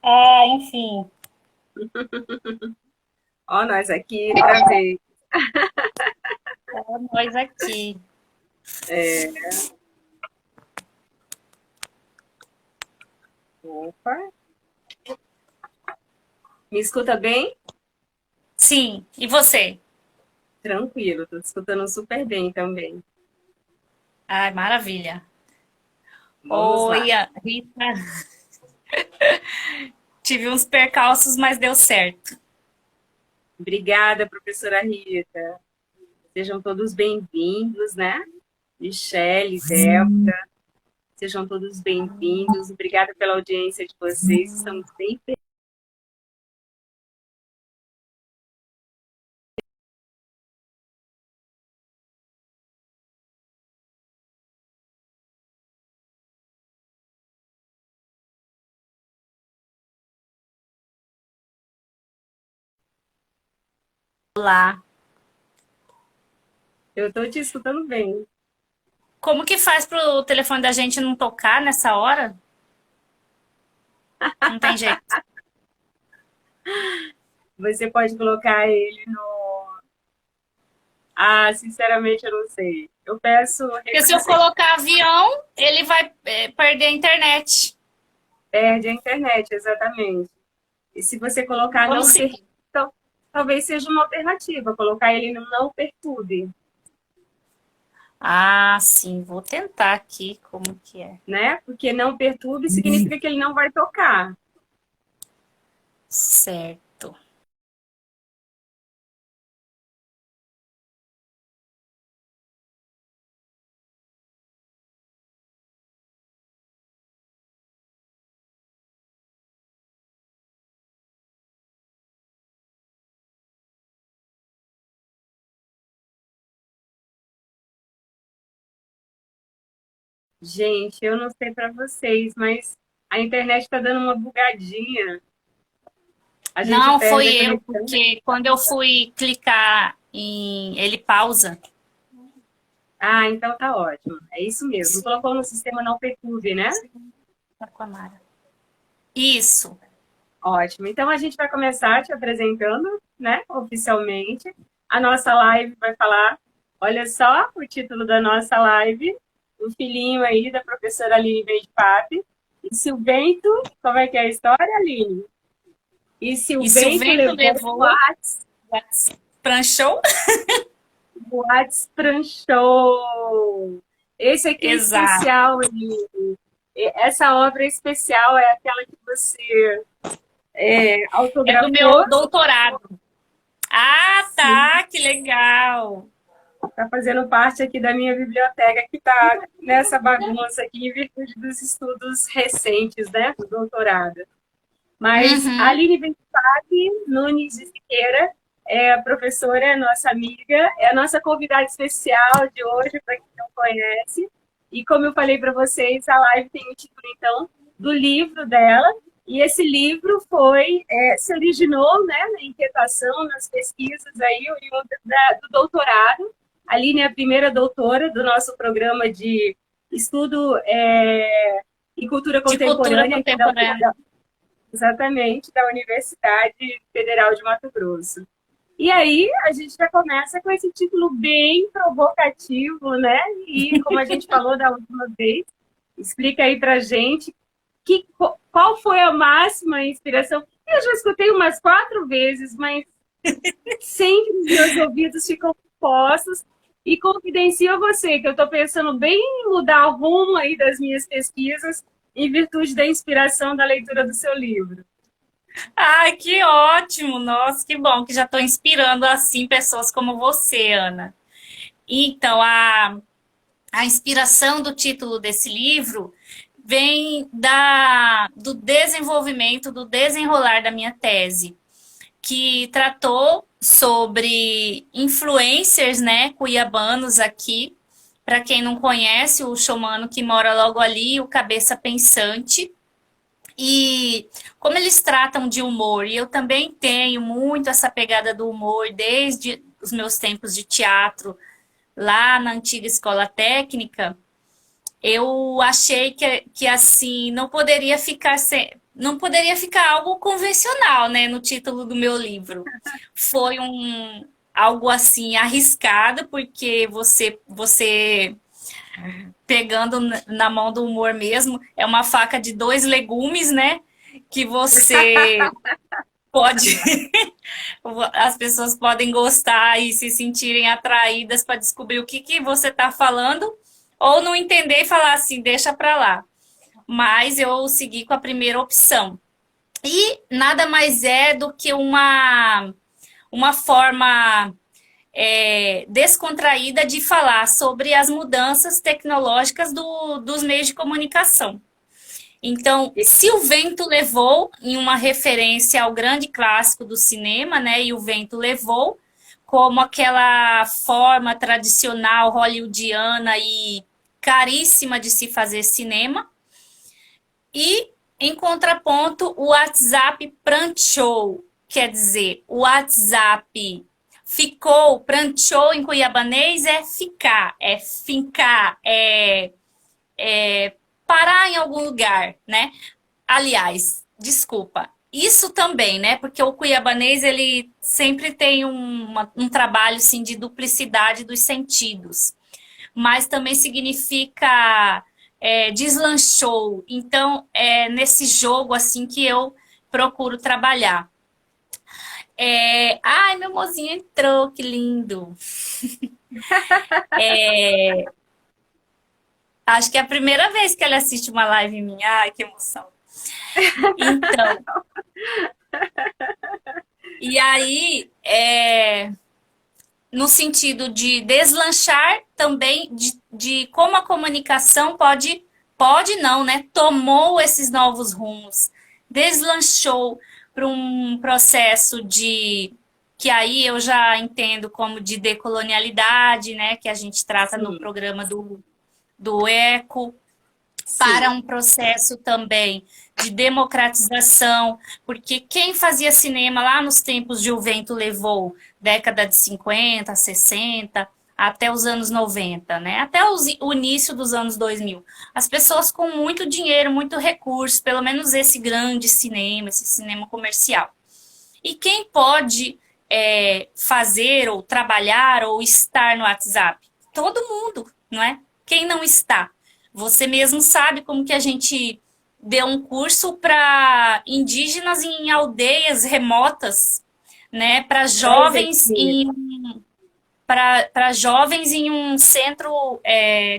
Ah, enfim, Ó, nós aqui outra vez. só nós aqui. É, opa. Me escuta bem? Sim, e você? Tranquilo, tô te escutando super bem também. Ai, maravilha. Vamos lá. Oi, Rita. Tive uns percalços, mas deu certo. Obrigada, professora Rita. Sejam todos bem-vindos, né? Michele, Débora, sejam todos bem-vindos. Obrigada pela audiência de vocês. Estamos bem felizes. Olá. Eu estou te escutando bem. Como que faz pro telefone da gente não tocar nessa hora? Não tem jeito. Você pode colocar ele no. Ah, sinceramente, eu não sei. Eu peço Porque se eu reconhecimento. colocar avião, ele vai perder a internet. Perde a internet, exatamente. E se você colocar Vamos não perturbe, seguir. então, talvez seja uma alternativa, colocar ele no não perturbe, Ah, sim, vou tentar aqui como que é. né? Porque não perturbe significa que ele não vai tocar. Certo. Gente, eu não sei para vocês, mas a internet está dando uma bugadinha. A gente Não, perde foi a eu, conexão. porque quando eu fui clicar em ele pausa. Ah, então tá ótimo. É isso mesmo. Colocou no sistema não perturbe, né? Tá com a Mara. Isso. Ótimo. Então a gente vai começar te apresentando, né, oficialmente. A nossa live vai falar, olha só o título da nossa live, o filhinho aí da professora Aline Pape. E se o vento, como é que é a história, Aline? E se o E se o vento vento levou o levou, pranchou? Whats pranchou. Esse aqui é Exato. especial, Aline. Essa obra é especial, é aquela que você É do autografou. meu doutorado. Ah, Sim. tá, que legal. Está fazendo parte aqui da minha biblioteca, que está nessa bagunça aqui, em virtude dos estudos recentes, né, do doutorado. Mas a Uhum. Aline Bentfac Nunes de Siqueira é a professora, é nossa amiga, é a nossa convidada especial de hoje, para quem não conhece. E como eu falei para vocês, a live tem o título, então, do livro dela. E esse livro se originou, né, na inquietação, nas pesquisas aí, do doutorado. A Aline é a primeira doutora do nosso programa de estudo em cultura De cultura contemporânea aqui contemporânea. exatamente, da Universidade Federal de Mato Grosso. E aí a gente já começa com esse título bem provocativo, né? E como a gente falou da última vez, explica aí pra gente qual foi a máxima inspiração. Eu já escutei umas 4 vezes, mas sempre os meus ouvidos ficam postos e confidencio a você que eu estou pensando bem em mudar o rumo aí das minhas pesquisas em virtude da inspiração da leitura do seu livro. Ai, que ótimo! Nossa, que bom que já estou inspirando assim pessoas como você, Ana. Então, a inspiração do título desse livro vem do desenvolvimento, do desenrolar da minha tese, que tratou sobre influencers, né, cuiabanos aqui. Para quem não conhece, o Xomano que mora logo ali, o Cabeça Pensante. E como eles tratam de humor, e eu também tenho muito essa pegada do humor desde os meus tempos de teatro, lá na antiga escola técnica, eu achei que assim, não poderia ficar sem. não poderia ficar algo convencional, né, no título do meu livro. Foi algo assim arriscado, porque você pegando na mão do humor mesmo, é uma faca de dois legumes, né? Que você pode, as pessoas podem gostar e se sentirem atraídas para descobrir o que que você está falando, ou não entender e falar assim, deixa para lá. Mas eu segui com a primeira opção. E nada mais é do que uma forma descontraída de falar sobre as mudanças tecnológicas dos meios de comunicação. Então, Se o Vento Levou, em uma referência ao grande clássico do cinema, né? E o Vento Levou, como aquela forma tradicional hollywoodiana e caríssima de se fazer cinema. E, em contraponto, o WhatsApp pranchou, quer dizer, o WhatsApp ficou, pranchou em cuiabanês é ficar, é fincar, é parar em algum lugar, né? Aliás, desculpa, isso também, né? Porque o cuiabanês, ele sempre tem um trabalho, assim, de duplicidade dos sentidos. Mas também significa deslanchou. Então, é nesse jogo, assim, que eu procuro trabalhar. Ai, meu mozinho entrou, que lindo. Acho que é a primeira vez que ele assiste uma live minha. Ai, que emoção. Então, e aí, no sentido de deslanchar também de como a comunicação pode não, né? Tomou esses novos rumos, deslanchou para um processo de que aí eu já entendo como de decolonialidade, né? Que a gente trata no Sim, programa do ECO, para sim. um processo também de democratização, porque quem fazia cinema lá nos tempos de O Vento Levou, década de 50, 60, até os anos 90, né? Até o início dos anos 2000. As pessoas com muito dinheiro, muito recurso, pelo menos esse grande cinema, esse cinema comercial. E quem pode fazer ou trabalhar ou estar no WhatsApp? Todo mundo, não é? Quem não está? Você mesmo sabe como que a gente deu um curso para indígenas em aldeias remotas, né? Para exercer. Para jovens em um centro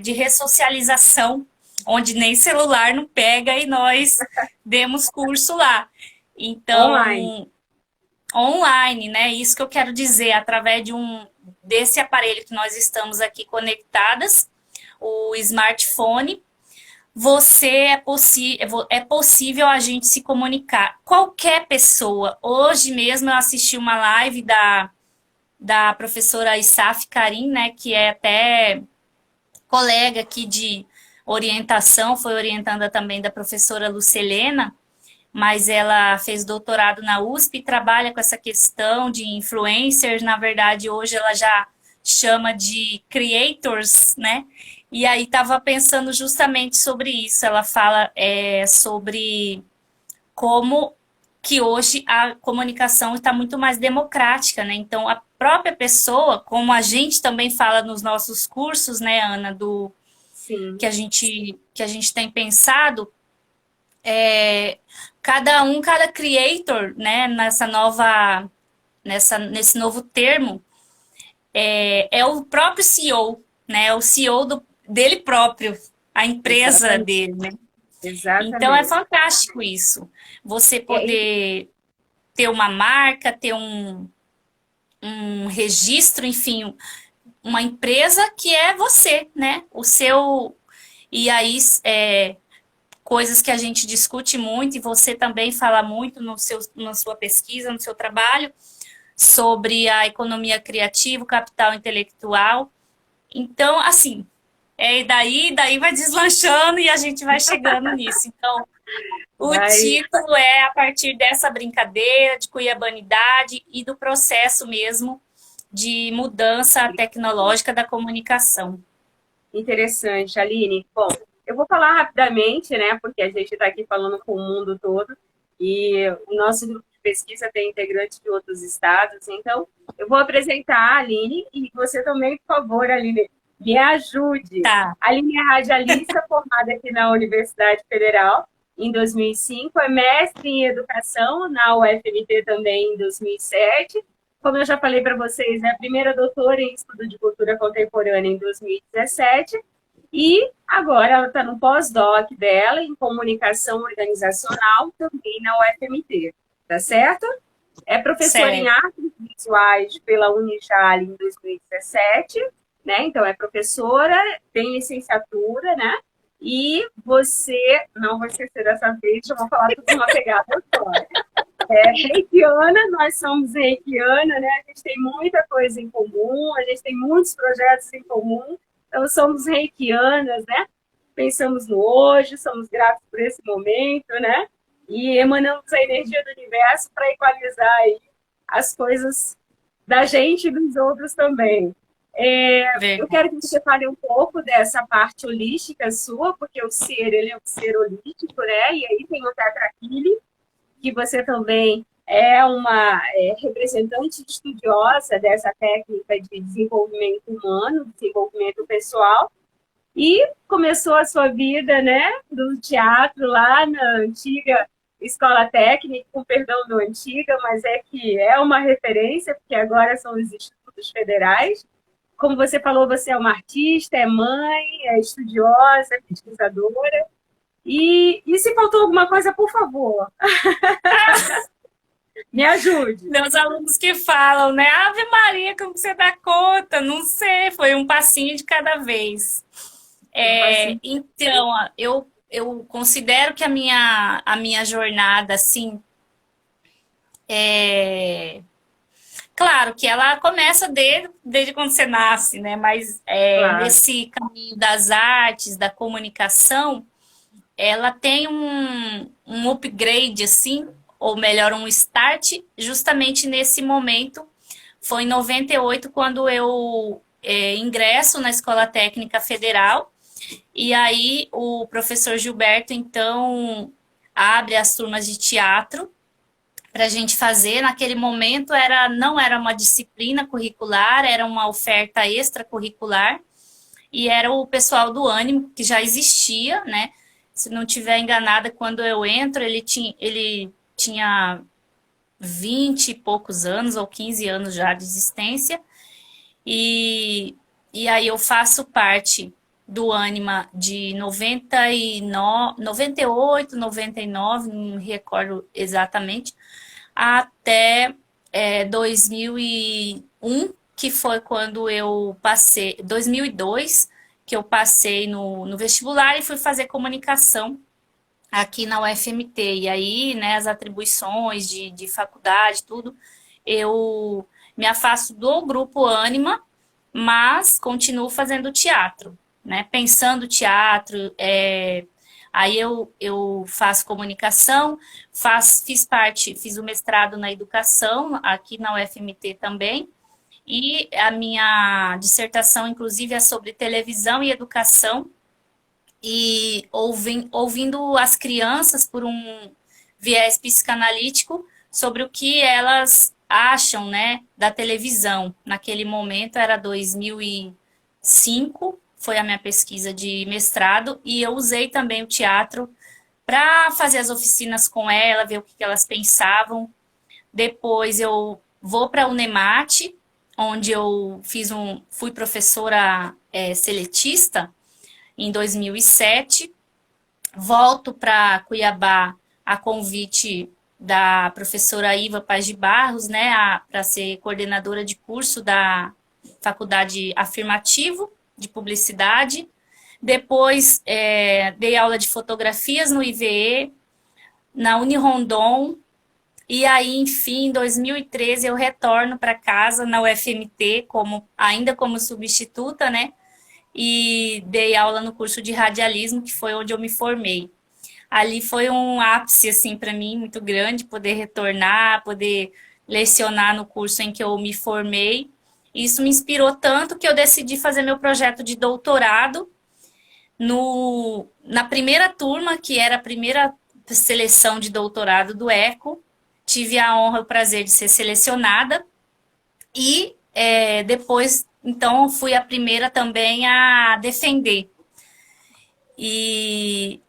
de ressocialização, onde nem celular não pega e nós demos curso lá. Online. Então, online, né? Isso que eu quero dizer, através desse aparelho que nós estamos aqui conectadas, o smartphone, é possível a gente se comunicar. Qualquer pessoa. Hoje mesmo eu assisti uma live da professora Isaf Karim, né? Que é até colega aqui de orientação, foi orientanda também da professora Lucelena, mas ela fez doutorado na USP e trabalha com essa questão de influencers. Na verdade, hoje ela já chama de creators, né? E aí estava pensando justamente sobre isso. Ela fala sobre como que hoje a comunicação está muito mais democrática, né? Então, a própria pessoa, como a gente também fala nos nossos cursos, né, Ana, do Sim. que a gente tem pensado, cada creator, né, nesse novo termo, é o próprio CEO, né, o CEO dele próprio, a empresa Exatamente. dele, né? Então é Exatamente. fantástico isso. Você É, poder ter uma marca, ter um registro, enfim, uma empresa que é você, né? O seu. E aí, coisas que a gente discute muito, e você também fala muito na sua pesquisa, no seu trabalho, sobre a economia criativa, o capital intelectual. Então, assim, daí vai deslanchando e a gente vai chegando nisso. Então, o vai, título é a partir dessa brincadeira de cuiabanidade e do processo mesmo de mudança tecnológica da comunicação. interessante, Aline. Bom, Eu vou falar rapidamente, né, porque a gente está aqui falando com o mundo todo e o nosso grupo de pesquisa tem integrantes de outros estados, então eu vou apresentar a Aline e você também, por favor, Aline, me ajude. Tá, A Aline é radialista formada aqui na Universidade Federal em 2005, é mestre em educação na UFMT também em 2007. Como eu já falei para vocês, é a primeira doutora em estudo de cultura contemporânea em 2017. E agora ela está no pós-doc dela em comunicação organizacional também na UFMT, tá certo? É professora em certo. artes visuais pela Unijale em 2017, né? Então é professora, tem licenciatura, né? E você, não vou esquecer dessa vez, eu vou falar tudo numa pegada só. Reikiana, nós somos reikiana, né? A gente tem muita coisa em comum, a gente tem muitos projetos em comum, então somos reikianas, né? Pensamos no hoje, somos gratos por esse momento, né? E emanamos a energia do universo para equalizar aí as coisas da gente e dos outros também. Eu Verdade. quero que você fale um pouco dessa parte holística sua, porque o ser, ele é um ser holístico, né? E aí tem o Tetra Healing, que você também é uma representante estudiosa dessa técnica de desenvolvimento humano, desenvolvimento pessoal, e começou a sua vida, né, do teatro lá na antiga escola técnica, com perdão do antiga, mas é que é uma referência, porque agora são os institutos federais. Como você falou, você é uma artista, é mãe, é estudiosa, é pesquisadora. E se faltou alguma coisa, por favor, me ajude. Meus alunos que falam, né? Ave Maria, como você dá conta? Não sei, foi um passinho de cada vez. Assim, Então, eu considero que a minha jornada, assim, é... Claro que ela começa desde quando você nasce, né? Mas claro. nesse caminho das artes, da comunicação, ela tem um upgrade, assim, ou melhor, um start, justamente nesse momento. Foi em 98 quando eu ingresso na Escola Técnica Federal, e aí o professor Gilberto, então, abre as turmas de teatro para a gente fazer. Naquele momento não era uma disciplina curricular, era uma oferta extracurricular, e era o pessoal do Ânimo, que já existia, né? Se não tiver enganada, quando eu entro, ele tinha 20 e poucos anos, ou 15 anos já de existência, e, e aí eu faço parte do Anima de 99, 98, 99, não me recordo exatamente, até 2001, que foi quando eu passei, 2002, que eu passei no vestibular e fui fazer comunicação aqui na UFMT. E aí, né, as atribuições de faculdade, tudo, eu me afasto do grupo Ânima, mas continuo fazendo teatro, né? Pensando teatro, aí eu faço comunicação, fiz o mestrado na educação aqui na UFMT também, e a minha dissertação, inclusive, é sobre televisão e educação, e ouvindo as crianças por um viés psicanalítico sobre o que elas acham, né, da televisão. Naquele momento era 2005, foi a minha pesquisa de mestrado, e eu usei também o teatro para fazer as oficinas com ela, ver o que elas pensavam. Depois eu vou para a Unemate, onde eu fui professora seletista em 2007. Volto para Cuiabá a convite da professora Iva Paz de Barros, né, para ser coordenadora de curso da Faculdade Afirmativo de Publicidade. Depois dei aula de fotografias no IVE, na Unirondon, e aí, enfim, em 2013 eu retorno para casa na UFMT, ainda como substituta, né? E dei aula no curso de radialismo, que foi onde eu me formei. Ali foi um ápice, assim, para mim, muito grande, poder retornar, poder lecionar no curso em que eu me formei. Isso me inspirou tanto que eu decidi fazer meu projeto de doutorado Na primeira turma, que era a primeira seleção de doutorado do ECO, tive a honra e o prazer de ser selecionada e depois, então, fui a primeira também a defender. E,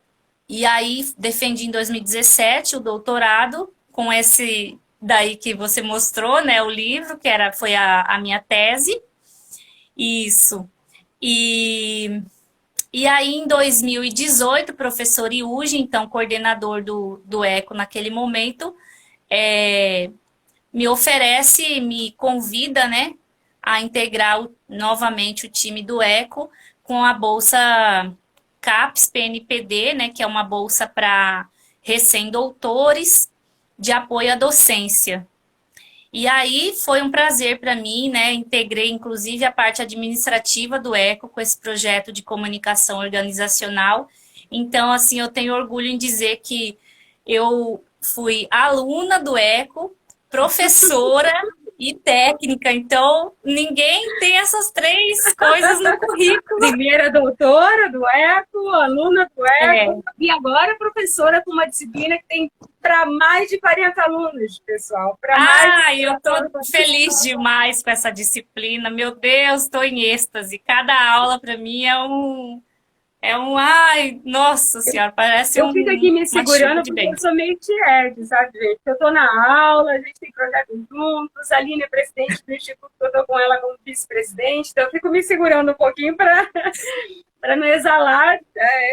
e aí, defendi em 2017 o doutorado com esse daí que você mostrou, né, o livro, foi a minha tese. Isso. E, e aí, em 2018, o professor Iuji, então coordenador do ECO naquele momento, é, me convida, né, a integrar novamente o time do ECO com a bolsa CAPES PNPD, né, que é uma bolsa para recém-doutores de apoio à docência. E aí foi um prazer para mim, né? Integrei inclusive a parte administrativa do ECO com esse projeto de comunicação organizacional. Então, assim, eu tenho orgulho em dizer que eu fui aluna do ECO, professora e técnica. Então, ninguém tem essas três coisas no currículo. Primeira doutora do ECO, aluna do É. ECO, e agora professora com uma disciplina que tem para mais de 40 alunos, pessoal. Eu estou feliz demais com essa disciplina. Meu Deus, estou em êxtase. Cada aula para mim ai, nossa senhora, parece Eu fico aqui me uma chuva segurando de porque eu bênção. sou meio tiete, sabe, gente? Eu estou na aula, a gente tem projetos juntos, a Aline é presidente do instituto, eu estou com ela como vice-presidente, então eu fico me segurando um pouquinho para não exalar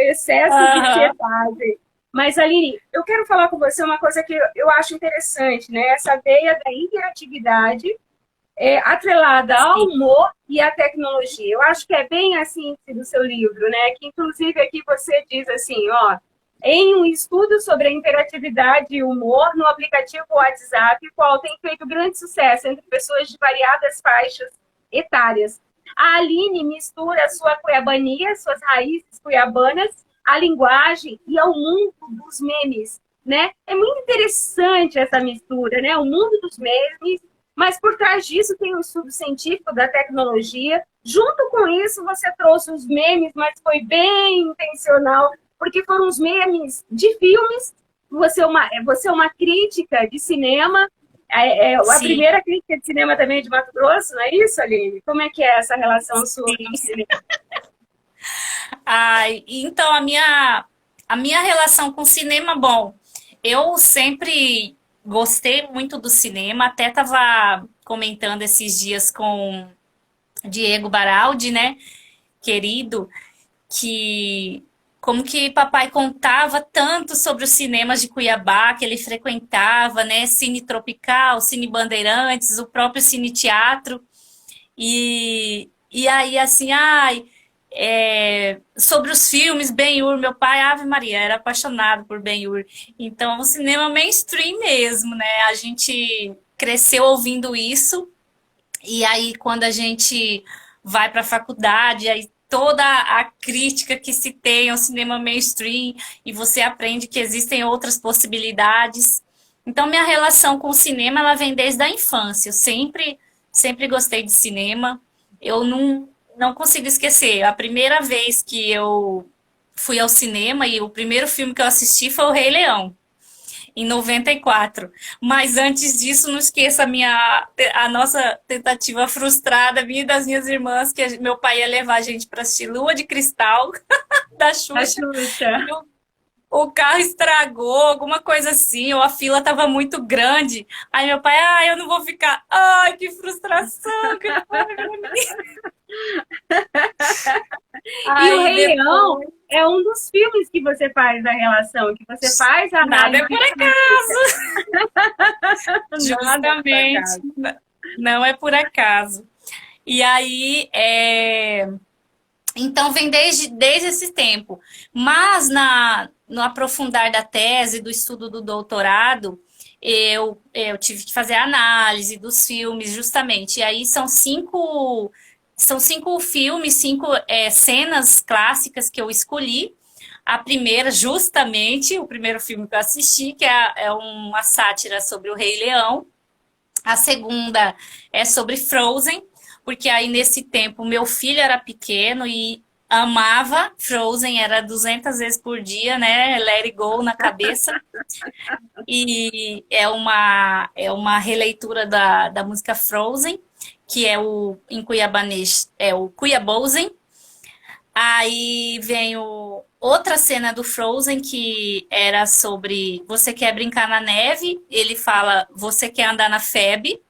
excesso de Aham. tietagem. Mas, Aline, eu quero falar com você uma coisa que eu acho interessante, né? Essa veia da interatividade atrelada ao Sim, humor e à tecnologia. Eu acho que é bem assim do seu livro, né? Que inclusive aqui você diz assim, ó, em um estudo sobre a interatividade e humor no aplicativo WhatsApp, o qual tem feito grande sucesso entre pessoas de variadas faixas etárias. A Aline mistura a sua cuiabania, suas raízes cuiabanas, à linguagem e ao mundo dos memes, né? É muito interessante essa mistura, né? O mundo dos memes, mas por trás disso tem um estudo científico da tecnologia. Junto com isso, você trouxe os memes, mas foi bem intencional, porque foram os memes de filmes. Você é uma crítica de cinema, a sim, primeira crítica de cinema também é de Mato Grosso, não é isso, Aline? Como é que é essa relação sua com o sim. cinema? Ai, então, a minha relação com o cinema, bom, eu sempre gostei muito do cinema, até estava comentando esses dias com Diego Baraldi, né, querido, que como que papai contava tanto sobre os cinemas de Cuiabá que ele frequentava, né? Cine Tropical, Cine Bandeirantes, o próprio Cine Teatro. E aí, assim, sobre os filmes, Ben-Hur, meu pai, Ave Maria, era apaixonado por Ben-Hur. Então, o cinema mainstream mesmo, né? A gente cresceu ouvindo isso, e aí, quando a gente vai para a faculdade, aí toda a crítica que se tem ao cinema mainstream, e você aprende que existem outras possibilidades. Então, minha relação com o cinema, ela vem desde a infância. Eu sempre gostei de cinema. Eu não consigo esquecer. A primeira vez que eu fui ao cinema e o primeiro filme que eu assisti foi O Rei Leão em 94. Mas antes disso, não esqueça a nossa tentativa frustrada, minha e das minhas irmãs, que meu pai ia levar a gente para assistir Lua de Cristal, da A Xuxa, Xuxa. e o carro estragou, alguma coisa assim, ou a fila estava muito grande. Aí meu pai, eu não vou ficar. Ai, que frustração, que E o Aí Rei Leão depois, é um dos filmes que você faz a relação, que você faz a nada é análise por crítica. acaso, Nada por justamente, acaso. não é por acaso. E aí, então vem desde esse tempo. Mas no aprofundar da tese, do estudo do doutorado, eu tive que fazer a análise dos filmes, justamente. E aí são cinco filmes, cinco cenas clássicas que eu escolhi. A primeira, justamente, o primeiro filme que eu assisti, que é uma sátira sobre o Rei Leão. A segunda é sobre Frozen, porque aí nesse tempo meu filho era pequeno e amava Frozen, era 200 vezes por dia, né? Let It Go na cabeça. E é uma releitura da música Frozen, que é em cuiabanês, é o Cuiabozen. Aí vem outra cena do Frozen que era sobre você quer brincar na neve, ele fala você quer andar na febre,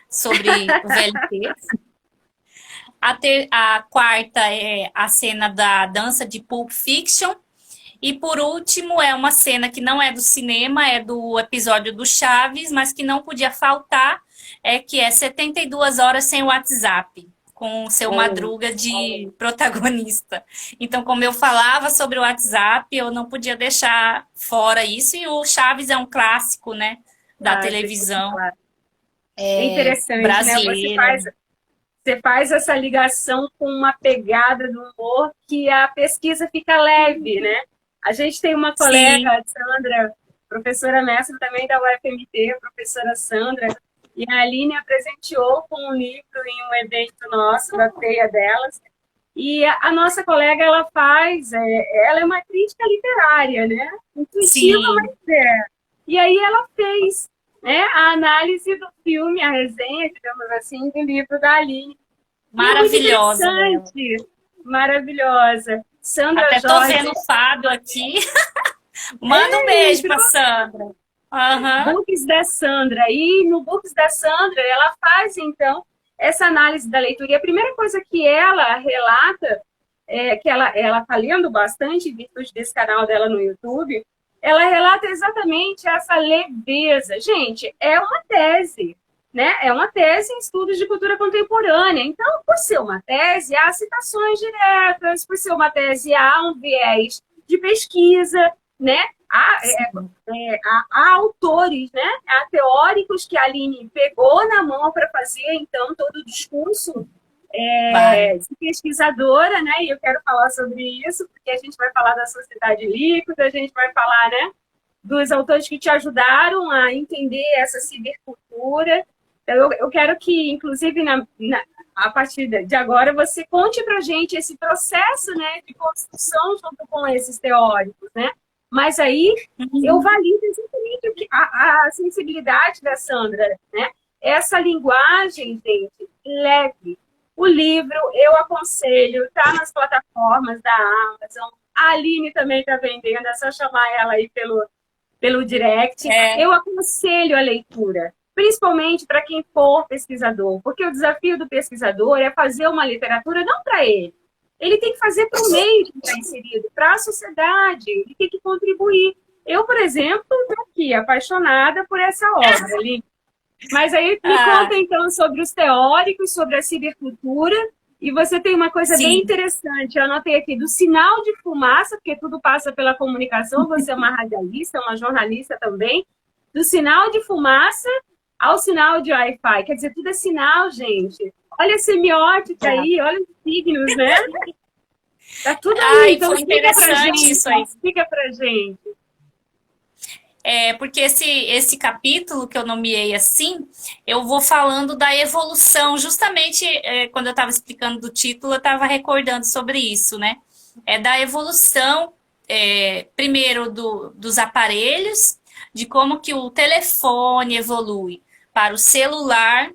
sobre o VLT. A quarta é a cena da dança de Pulp Fiction. E por último, é uma cena que não é do cinema, é do episódio do Chaves, mas que não podia faltar, que é 72 horas sem WhatsApp, com o seu Madruga de protagonista. Então, como eu falava sobre o WhatsApp, eu não podia deixar fora isso. E o Chaves é um clássico, né, da televisão É interessante, né? brasileira. Você faz essa ligação com uma pegada do humor que a pesquisa fica leve, né? A gente tem uma colega, Sim, a Sandra, professora mestre também da UFMT, a professora Sandra, e a Aline a presenteou com um livro em um evento nosso, da feia delas. E a nossa colega, ela é uma crítica literária, né? Intuitiva, sim, mas é. E aí ela fez, né, a análise do filme, a resenha, digamos assim, do livro da Aline. E é muito maravilhosa ela. interessante, maravilhosa. Sandra Até tô Jorge, vendo o Fábio aqui. Manda um beijo pra entrou Sandra. Aham. Books da Sandra. E no Books da Sandra, ela faz, então, essa análise da leitura. E a primeira coisa que ela relata, que ela está lendo bastante, em virtude desse canal dela no YouTube, ela relata exatamente essa leveza. Gente, é uma tese, né? É uma tese em estudos de cultura contemporânea. Então, por ser uma tese, há citações diretas, por ser uma tese, há um viés de pesquisa, né? Há, há autores, né? Há teóricos que a Aline pegou na mão para fazer, então, todo o discurso Vai. de pesquisadora, né? E eu quero falar sobre isso, porque a gente vai falar da sociedade líquida, a gente vai falar, né, dos autores que te ajudaram a entender essa cibercultura. Então, eu quero que, inclusive, a partir de agora, você conte para a gente esse processo, né, de construção junto com esses teóricos, né? Mas aí eu valido exatamente a sensibilidade da Sandra, né? Essa linguagem, gente, leve. O livro eu aconselho, tá nas plataformas da Amazon. A Aline também está vendendo, é só chamar ela aí pelo direct. É, Eu aconselho a leitura, principalmente para quem for pesquisador, porque o desafio do pesquisador é fazer uma literatura não para ele. Ele tem que fazer para o meio que está inserido, para a sociedade, ele tem que contribuir. Eu, por exemplo, estou aqui apaixonada por essa obra, Aline. Mas aí me ah, conta então sobre os teóricos, sobre a cibercultura. E você tem uma coisa bem sim. interessante, eu anotei aqui, do sinal de fumaça, porque tudo passa pela comunicação, você é uma radialista, uma jornalista também, do sinal de fumaça ao sinal de Wi-Fi. Quer dizer, tudo é sinal, gente. Olha a semiótica Ah. aí, olha os signos, né? Tá tudo aí, Ai, então foi explica pra interessante gente, isso aí. explica pra gente. Porque esse capítulo que eu nomeei assim, eu vou falando da evolução. Justamente quando eu estava explicando do título, eu estava recordando sobre isso, né? É da evolução, primeiro dos aparelhos, de como que o telefone evolui para o celular,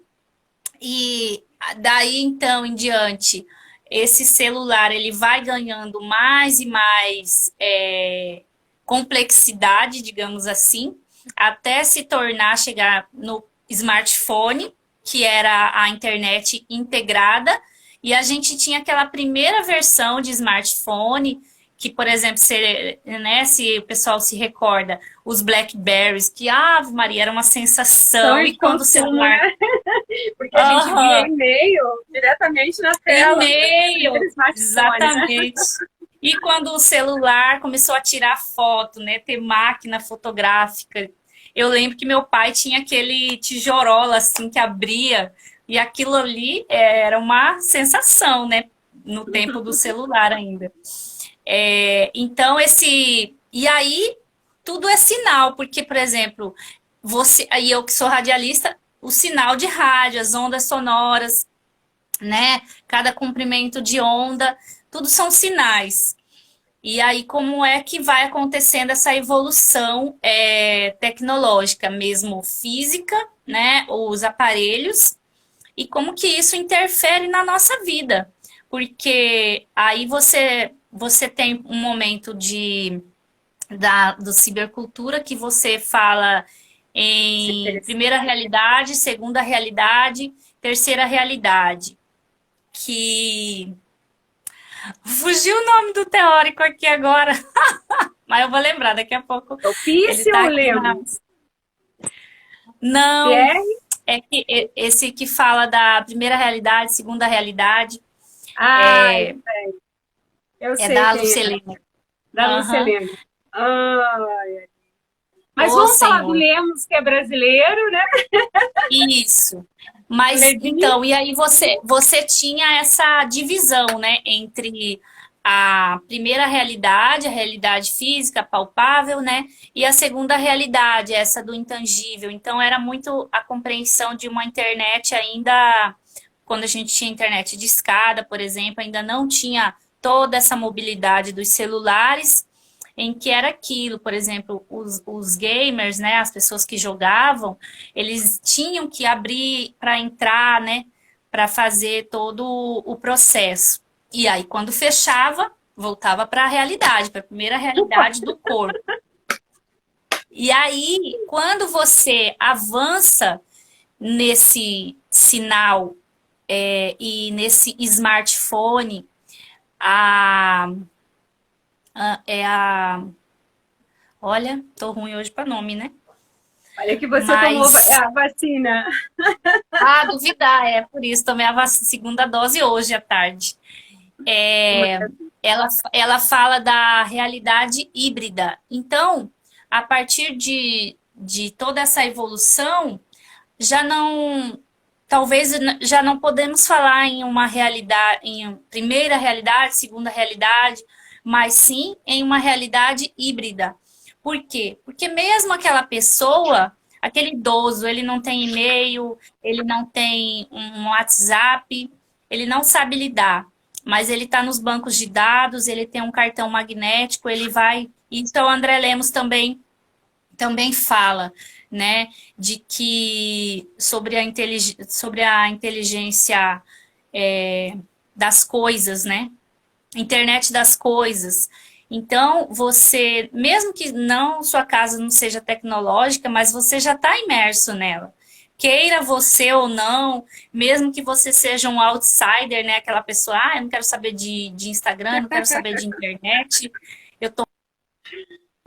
e daí então em diante, esse celular ele vai ganhando mais e mais complexidade, digamos assim, até se tornar, chegar no smartphone, que era a internet integrada, e a gente tinha aquela primeira versão de smartphone, que, por exemplo, se o pessoal se recorda, os Blackberries, que, Ave Maria, era uma São sensação, de e quando o consumo, celular... né? Porque a gente via Aham, e-mail diretamente na tela, o primeiro e-mail, smartphone, né? exatamente. E quando o celular começou a tirar foto, né, ter máquina fotográfica, eu lembro que meu pai tinha aquele tijorola assim que abria, e aquilo ali era uma sensação, né, no tempo do celular ainda. Então e aí tudo é sinal, porque, por exemplo, aí eu que sou radialista, o sinal de rádio, as ondas sonoras, né? Cada comprimento de onda, tudo são sinais. E aí, como é que vai acontecendo essa evolução tecnológica, mesmo física, né? Os aparelhos, e como que isso interfere na nossa vida. Porque aí você tem um momento do cibercultura que você fala Isso é em interessante. primeira realidade, segunda realidade, terceira realidade. Que fugiu o nome do teórico aqui agora, mas eu vou lembrar daqui a pouco. É o Ele Pício tá ou aqui na. Lemos? Não, Pierre? é que esse que fala da primeira realidade, segunda realidade, Ah, é, eu é sei da quem é. Lucilene. Da Aham. Lucilene. Ah, mas Ô, vamos falar do Senhor. Lemos, que é brasileiro, né? Isso. O Mas Levi. então, e aí você tinha essa divisão, né, entre a primeira realidade, a realidade física, palpável, né, e a segunda realidade, essa do intangível. Então era muito a compreensão de uma internet ainda, quando a gente tinha internet de escada, por exemplo, ainda não tinha toda essa mobilidade dos celulares em que era aquilo, por exemplo, os gamers, né, as pessoas que jogavam, eles tinham que abrir para entrar, né, para fazer todo o processo. E aí, quando fechava, voltava para a realidade, para a primeira realidade do corpo. E aí, quando você avança nesse sinal e nesse smartphone, a, é a. Olha, tô ruim hoje para nome, né? Olha que você tomou Mas a vacina. duvidar, é por isso, tomei a segunda dose hoje à tarde. É, ela fala da realidade híbrida. Então, a partir de toda essa evolução, já não, talvez já não podemos falar em uma realidade, em primeira realidade, segunda realidade, mas sim em uma realidade híbrida. Por quê? Porque mesmo aquela pessoa, aquele idoso, ele não tem e-mail, ele não tem um WhatsApp, ele não sabe lidar, mas ele está nos bancos de dados, ele tem um cartão magnético, ele vai. Então, o André Lemos também fala, né, de que sobre a inteligência das coisas, né, internet das coisas. Então, você, mesmo que não sua casa não seja tecnológica, mas você já está imerso nela. Queira você ou não, mesmo que você seja um outsider, né? Aquela pessoa, eu não quero saber de Instagram, não quero saber de internet. Eu tô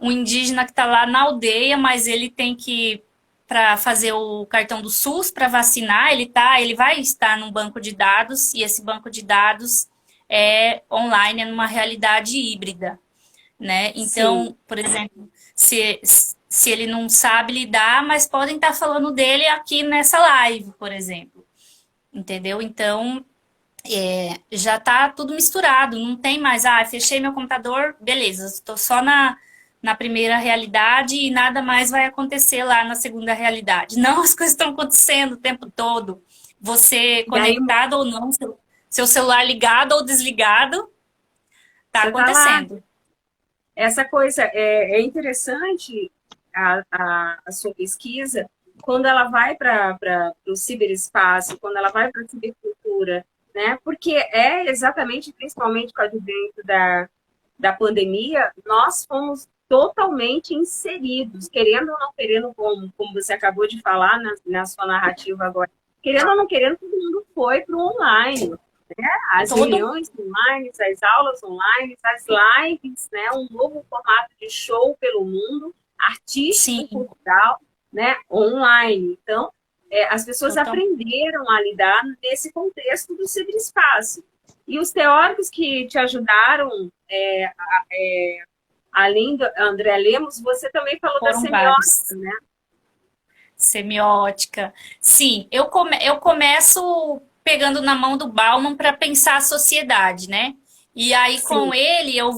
um indígena que está lá na aldeia, mas ele tem que para fazer o cartão do SUS para vacinar, ele vai estar num banco de dados e esse banco de dados é online, é numa realidade híbrida, né? Sim. Então, por exemplo, se ele não sabe lidar, mas podem estar falando dele aqui nessa live, por exemplo, entendeu? Então, já tá tudo misturado, não tem mais, fechei meu computador, beleza, estou só na primeira realidade e nada mais vai acontecer lá na segunda realidade. Não, as coisas estão acontecendo o tempo todo. Você E aí conectado ou não, seu celular ligado ou desligado, tá você está lá. acontecendo. Essa coisa é interessante, a sua pesquisa, quando ela vai para o ciberespaço, quando ela vai para a cibercultura, né? Porque é exatamente, principalmente com o advento da pandemia, nós fomos totalmente inseridos, querendo ou não querendo, como você acabou de falar na sua narrativa agora, querendo ou não querendo, todo mundo foi para o online. As Todo reuniões online, as aulas online, as lives, né? Um novo formato de show pelo mundo, artístico, sim, cultural, né? Online. Então, as pessoas total. aprenderam a lidar nesse contexto do ciberespaço. E os teóricos que te ajudaram, além do André Lemos, você também falou da Foram semiótica, vários. né? Semiótica. Sim, eu começo pegando na mão do Bauman para pensar a sociedade, né? E aí Sim, com ele eu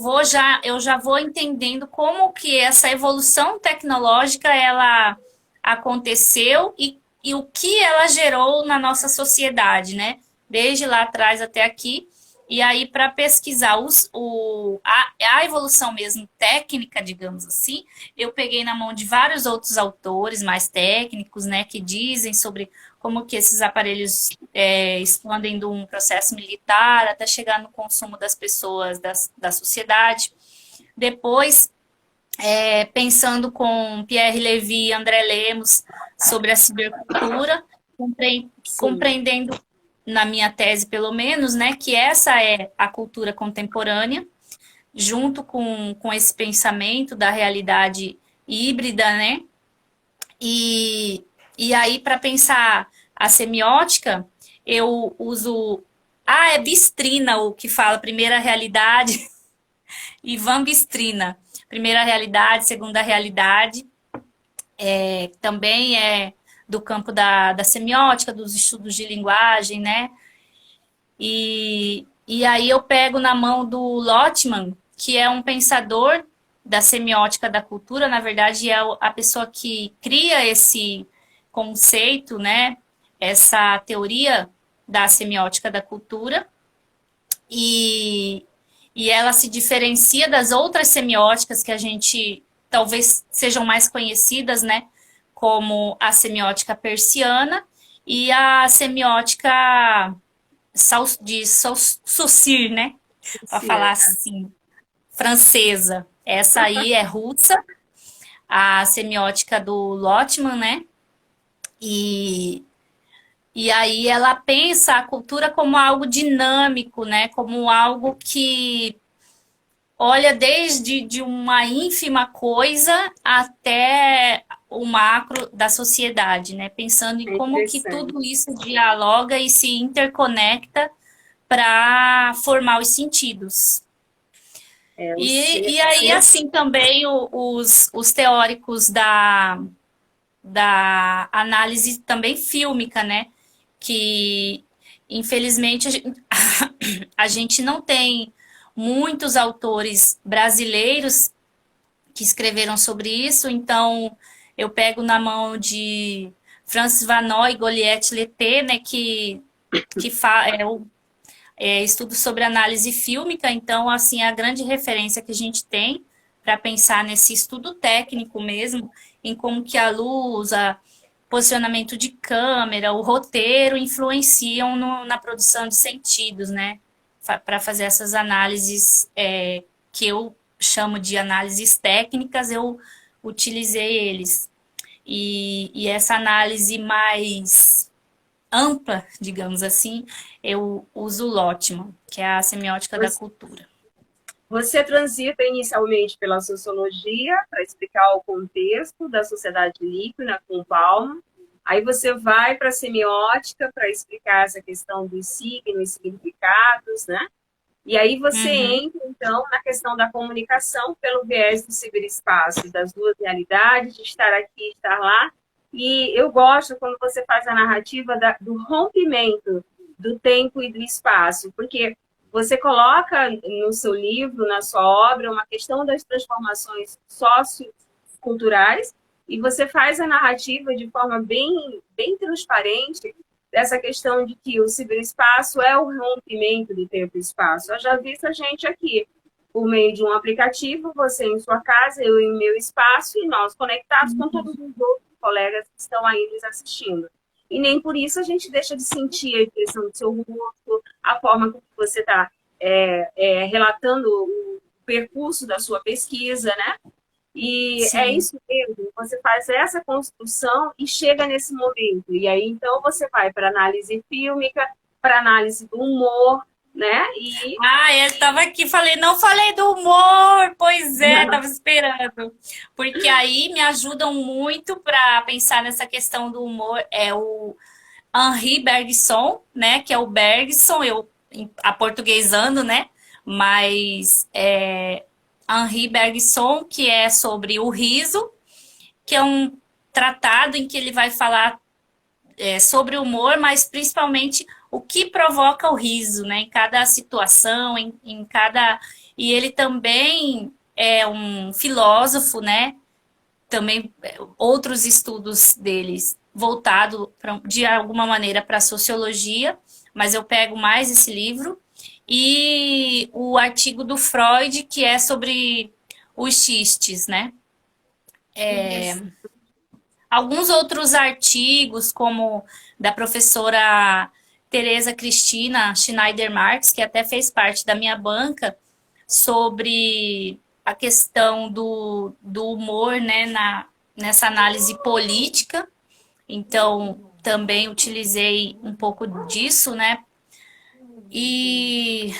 já vou entendendo como que essa evolução tecnológica ela aconteceu e o que ela gerou na nossa sociedade, né? Desde lá atrás até aqui. E aí, para pesquisar a evolução mesmo técnica, digamos assim, eu peguei na mão de vários outros autores mais técnicos, né, que dizem sobre como que esses aparelhos expandem de um processo militar até chegar no consumo das pessoas, da sociedade. Depois, pensando com Pierre Levy e André Lemos sobre a cibercultura, Sim, compreendendo, na minha tese pelo menos, né, que essa é a cultura contemporânea, junto com esse pensamento da realidade híbrida, né? E aí, para pensar a semiótica, eu uso. Ah, é Bistrina o que fala primeira realidade, Ivan Bistrina. Primeira realidade, segunda realidade, também é do campo da semiótica, dos estudos de linguagem, né? E aí eu pego na mão do Lotman, que é um pensador da semiótica da cultura, na verdade é a pessoa que cria esse conceito, né? Essa teoria da semiótica da cultura. E, e ela se diferencia das outras semióticas que a gente talvez sejam mais conhecidas, né? Como a semiótica persiana e a semiótica de Saussure, né? Para sim, falar assim, francesa. Essa aí é russa, a semiótica do Lotman, né? E, e aí ela pensa a cultura como algo dinâmico, né? Como algo que olha desde de uma ínfima coisa até o macro da sociedade, né? Pensando em é como que interessante. tudo isso dialoga e se interconecta para formar os sentidos. É, o E aí, ser, assim, também os teóricos da análise também fílmica, né? Que, infelizmente, a gente não tem muitos autores brasileiros que escreveram sobre isso, então eu pego na mão de Francis Vannoy e Goliath Leté, né, que estudo sobre análise fílmica, então, assim, é a grande referência que a gente tem para pensar nesse estudo técnico mesmo, em como que a luz, posicionamento de câmera, o roteiro influenciam na produção de sentidos, né? Para fazer essas análises que eu chamo de análises técnicas, eu utilizei eles. E essa análise mais ampla, digamos assim, eu uso o Lotman, que é a semiótica da cultura. você transita inicialmente pela sociologia para explicar o contexto da sociedade líquida com Palma. Aí você vai para a semiótica para explicar essa questão dos signos e significados, né? E aí você Uhum. entra, então, na questão da comunicação pelo viés do ciberespaço, das duas realidades, de estar aqui, estar lá. E eu gosto quando você faz a narrativa do rompimento do tempo e do espaço, porque você coloca no seu livro, na sua obra, uma questão das transformações socioculturais e você faz a narrativa de forma bem transparente dessa questão de que o ciberespaço é o rompimento do tempo e espaço. Eu já vi essa gente aqui, por meio de um aplicativo, você em sua casa, eu em meu espaço, e nós conectados com todos os outros colegas que estão aí nos assistindo. E nem por isso a gente deixa de sentir a impressão do seu rosto, a forma como você está relatando o percurso da sua pesquisa, né? E é Sim. isso mesmo, você faz essa construção e chega nesse momento. E aí, então, você vai para análise fílmica, para análise do humor, né? E Ah, eu estava aqui, não falei do humor, pois é, estava esperando. Porque aí me ajudam muito para pensar nessa questão do humor. É o Henri Bergson, né? Que é o Bergson, eu aportuguesando, né? Mas Henri Bergson, que é sobre o riso, que é um tratado em que ele vai falar sobre o humor, mas principalmente o que provoca o riso, né? Em cada situação, em cada. E ele também é um filósofo, né? Também outros estudos deles voltado de alguma maneira para a sociologia, mas eu pego mais esse livro. e o artigo do Freud, que é sobre os xistes, né? Isso. Alguns outros artigos, como da professora Tereza Cristina Schneider Marx, que até fez parte da minha banca, sobre a questão do humor, né, nessa análise política. Então, também utilizei um pouco disso, né? E,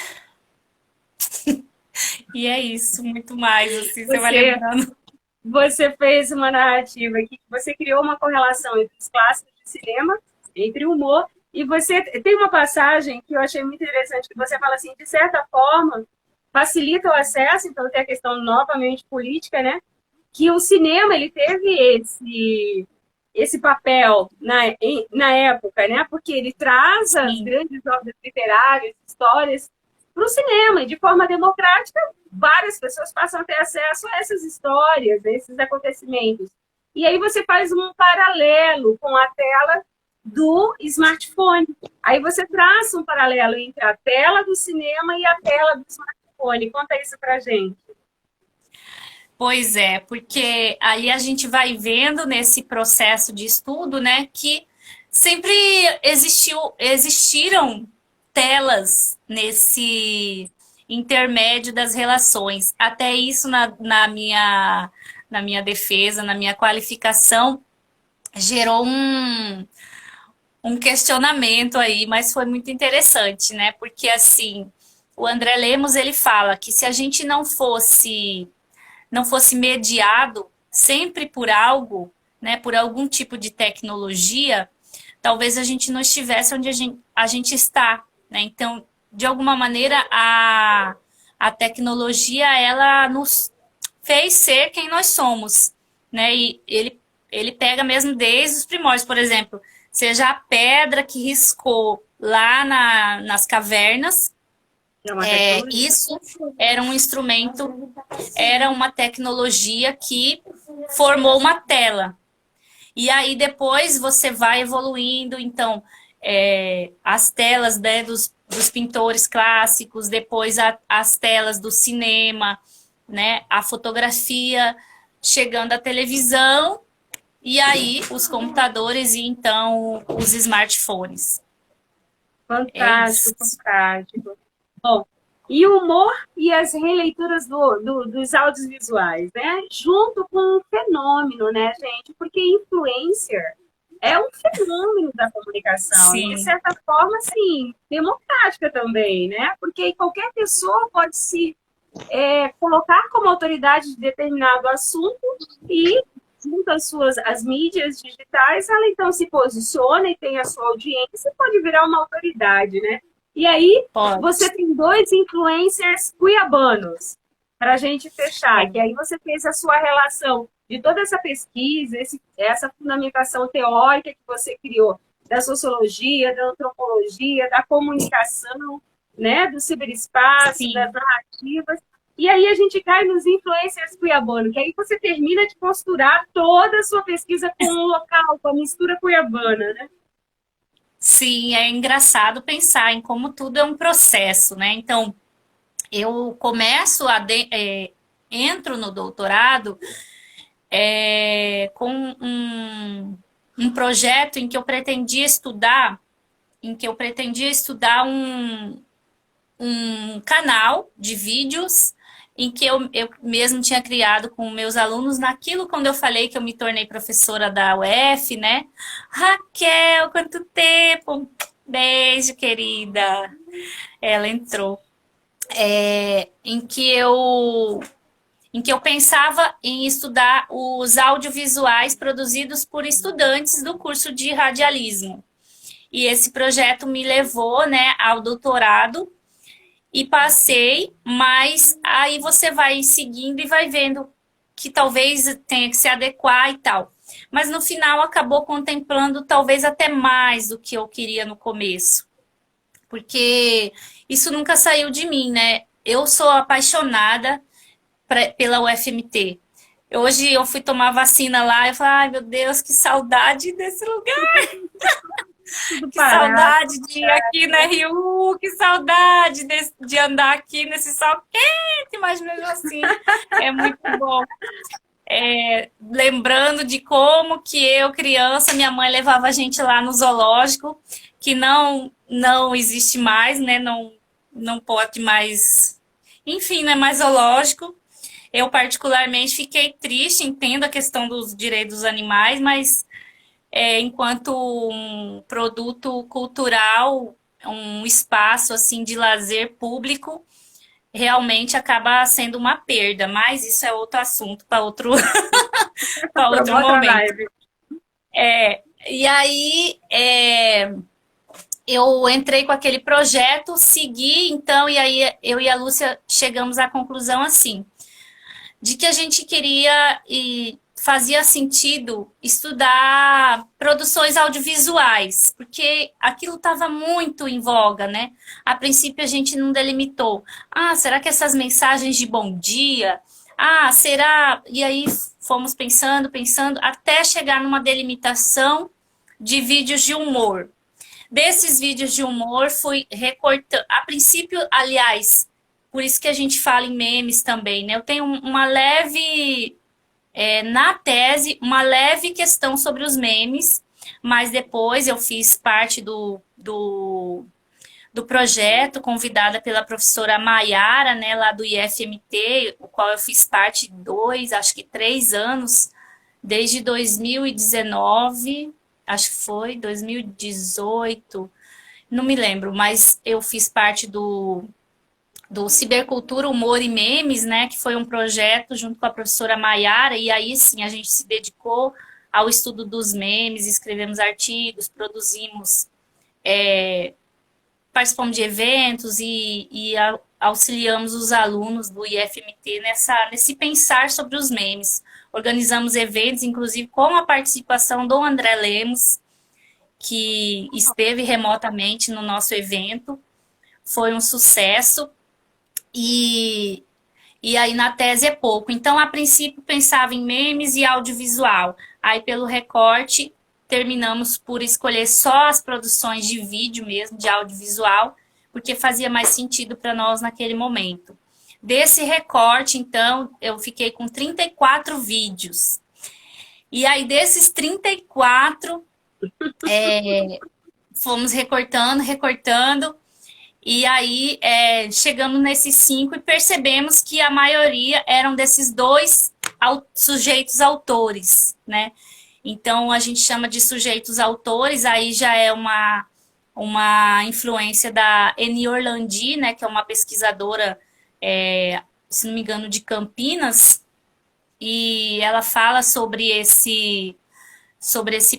e é isso, muito mais, assim, você vai Você, lembrando. você fez uma narrativa aqui, que você criou uma correlação entre os clássicos de cinema, entre o humor, e você tem uma passagem que eu achei muito interessante, que você fala assim, de certa forma, facilita o acesso, então tem a questão novamente política, né? Que o cinema ele teve esse papel na época, né? Porque ele traz as Sim, grandes obras literárias, histórias, para o cinema, e de forma democrática, várias pessoas passam a ter acesso a essas histórias, a esses acontecimentos. E aí você faz um paralelo com a tela do smartphone. Aí você traça um paralelo entre a tela do cinema e a tela do smartphone. Conta isso pra gente. pois é, porque aí a gente vai vendo nesse processo de estudo, né, que sempre existiram telas nesse intermédio das relações. Até isso na minha defesa, na minha qualificação, gerou um questionamento aí, mas foi muito interessante, né? Porque assim, o André Lemos ele fala que se a gente não fosse mediado sempre por algo, né, por algum tipo de tecnologia, talvez a gente não estivesse onde a gente está, né? Então, de alguma maneira, a tecnologia, ela nos fez ser quem nós somos, né? E ele pega mesmo desde os primórdios, por exemplo, seja a pedra que riscou lá nas cavernas, É uma tecnologia. isso era um instrumento, era uma tecnologia que formou uma tela. E aí depois você vai evoluindo, então, as telas, né, dos pintores clássicos, depois as telas do cinema, né, a fotografia, chegando à televisão, e aí os computadores e então os smartphones. É Fantástico, isso. fantástico. Bom, e o humor e as releituras dos audiovisuais, né? Junto com o fenômeno, né, gente? Porque influencer é um fenômeno da comunicação e, de Sim, certa forma, assim, democrática também, né? Porque qualquer pessoa pode se colocar como autoridade de determinado assunto e, junto as mídias digitais, ela então se posiciona e tem a sua audiência e pode virar uma autoridade, né? E aí, você pode. tem dois influencers cuiabanos, para a gente fechar, que É. aí você fez a sua relação de toda essa pesquisa, essa fundamentação teórica que você criou, da sociologia, da antropologia, da comunicação, né, do ciberespaço, das Sim. narrativas, e aí a gente cai nos influencers cuiabano, que aí você termina de costurar toda a sua pesquisa com o local, com a mistura cuiabana, né? Sim, é engraçado pensar em como tudo é um processo, né? Então, eu começo entro no doutorado com um projeto em que eu pretendia estudar um canal de vídeos em que eu mesmo tinha criado com meus alunos naquilo quando eu falei que eu me tornei professora da UF, né? Raquel, quanto tempo! Beijo, querida. Ela entrou. Em que eu pensava em estudar os audiovisuais produzidos por estudantes do curso de radialismo. E esse projeto me levou, né, ao doutorado e passei, mas aí você vai seguindo e vai vendo que talvez tenha que se adequar e tal. Mas no final acabou contemplando talvez até mais do que eu queria no começo, porque isso nunca saiu de mim, né? Eu sou apaixonada pela UFMT. Hoje eu fui tomar vacina lá e falei, ai meu Deus, que saudade desse lugar. tudo Que parado. saudade de ir aqui na Rio, que saudade de andar aqui nesse sol quente, mas mesmo assim é muito bom. Lembrando de como que eu, criança, minha mãe levava a gente lá no zoológico, que não existe mais, né? Não pode mais, enfim, não é mais zoológico. Eu particularmente fiquei triste, entendo a questão dos direitos dos animais, mas enquanto um produto cultural, um espaço assim de lazer público, realmente acaba sendo uma perda, mas isso é outro assunto para outro, para Para outro uma outra momento. live. E aí eu entrei com aquele projeto, segui, então, e aí eu e a Lúcia chegamos à conclusão assim, de que a gente queria e fazia sentido estudar produções audiovisuais, porque aquilo estava muito em voga, né? A princípio a gente não delimitou. Ah, será que essas mensagens de bom dia? Ah, será? E aí fomos pensando, pensando, até chegar numa delimitação de vídeos de humor. Desses vídeos de humor, fui recortando. A princípio, aliás, por isso que a gente fala em memes também, né? Eu tenho uma leve, na tese, uma leve questão sobre os memes, mas depois eu fiz parte do projeto, convidada pela professora Maiara, né, lá do IFMT, o qual eu fiz parte 2, acho que 3 anos, desde 2019, acho que foi 2018, não me lembro, mas eu fiz parte do Cibercultura, Humor e Memes, né, que foi um projeto junto com a professora Maiara, e aí sim a gente se dedicou ao estudo dos memes, escrevemos artigos, produzimos, participamos de eventos e auxiliamos os alunos do IFMT nesse pensar sobre os memes. Organizamos eventos, inclusive com a participação do André Lemos, que esteve remotamente no nosso evento. Foi um sucesso. E, e aí na tese é pouco. Então, a princípio, pensava em memes e audiovisual. Aí, pelo recorte, terminamos por escolher só as produções de vídeo mesmo, de audiovisual, porque fazia mais sentido para nós naquele momento. Desse recorte, então, eu fiquei com 34 vídeos. E aí, desses 34, fomos recortando, recortando. E aí chegamos nesses 5 e percebemos que a maioria eram desses dois sujeitos autores, né? Então a gente chama de sujeitos autores, aí já é uma influência da Eni Orlandi, né? Que é uma pesquisadora, se não me engano, de Campinas, e ela fala sobre esse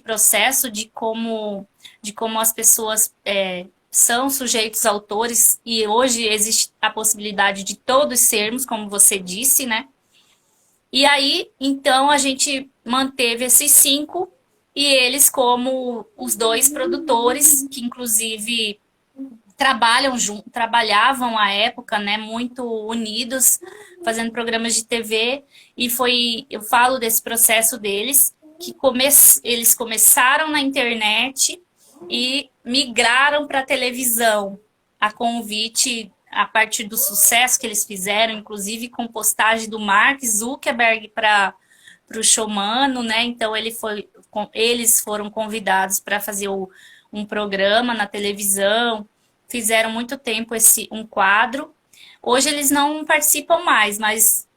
processo de como as pessoas são sujeitos autores, e hoje existe a possibilidade de todos sermos, como você disse, né? E aí, então, a gente manteve esses 5 e eles como os dois produtores, que inclusive trabalhavam à época, né, muito unidos, fazendo programas de TV, e eu falo desse processo deles, que eles começaram na internet e migraram para a televisão, a convite, a partir do sucesso que eles fizeram, inclusive com postagem do Mark Zuckerberg para o Showmano, né? Então eles foram convidados para fazer um programa na televisão, fizeram muito tempo um quadro. Hoje eles não participam mais, mas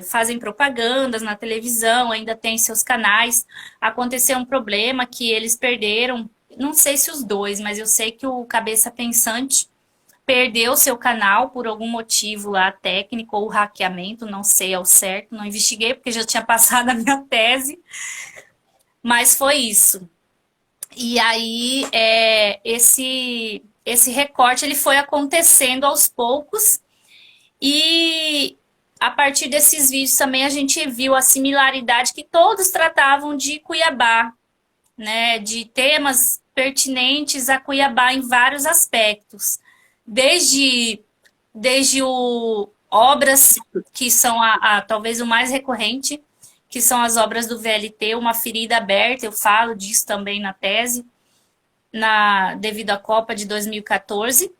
fazem propagandas na televisão, ainda tem seus canais. Aconteceu um problema que eles perderam, não sei se os dois, mas eu sei que o Cabeça Pensante perdeu seu canal por algum motivo lá técnico ou hackeamento, não sei ao certo, não investiguei porque já tinha passado a minha tese, mas foi isso. E aí esse recorte ele foi acontecendo aos poucos e a partir desses vídeos também a gente viu a similaridade que todos tratavam de Cuiabá, né, de temas pertinentes a Cuiabá em vários aspectos. Desde obras que são talvez o mais recorrente, que são as obras do VLT, Uma Ferida Aberta, eu falo disso também na tese, devido à Copa de 2014,